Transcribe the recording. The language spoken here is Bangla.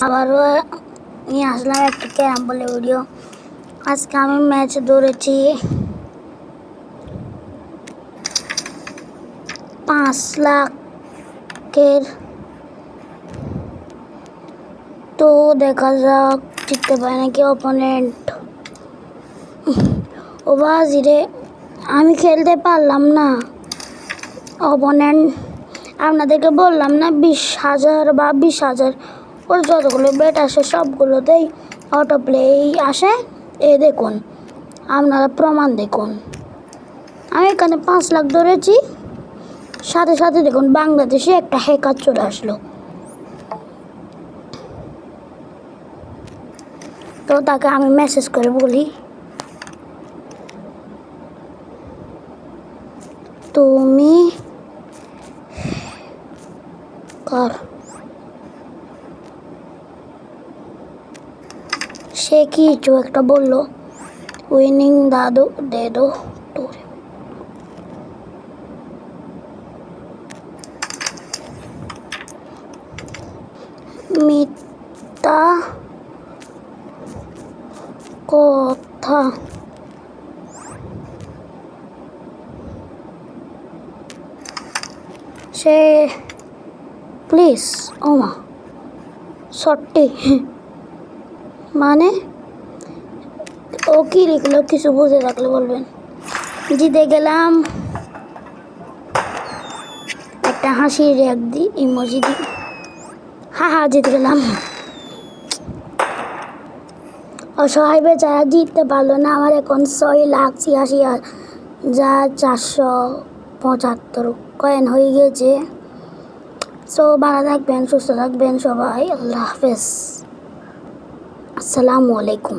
আবারও নিয়ে আসলাম একটা ক্যারাম বলে ভিডিও। আজকে আমি ম্যাচ ধরেছি 5 লাখের। তো দেখা যাক জিততে পারে নাকি অপোনেন্ট। ও বাজিরে আমি খেলতে পারলাম না। অপোনেন্ট আপনাদেরকে বললাম না 20,000 বা 20,000 ওর যতগুলো বেট আসে সবগুলোতেই অটো প্লেই আসে। দেখুন, আপনারা প্রমাণ দেখুন। আমি এখানে 5 লাখ ধরেছি, সাথে সাথে দেখুন বাংলাদেশে একটা হ্যাকার চলে আসলো। তো তাকে আমি মেসেজ করে বলি, তুমি কার? সে কিছু একটা বললো, উইনিং দাদু দে দো তোরে। মিথ্যা কথা। সে প্লিজ ওমা সট্টি মানে ও কি লিখলো কিছু বুঝে রাখলে বলবেন। জিতে গেলাম, একটা হাসি রেক দি ইমোজি দি। হা জিতে গেলাম। অসহায় বেচারা জিততে পারলো না। আমার এখন 6,86,475 কয়েন হয়ে গেছে। সো ভালো থাকবেন, সুস্থ থাকবেন সবাই। আল্লাহ হাফেজ, আসসালামু আলাইকুম।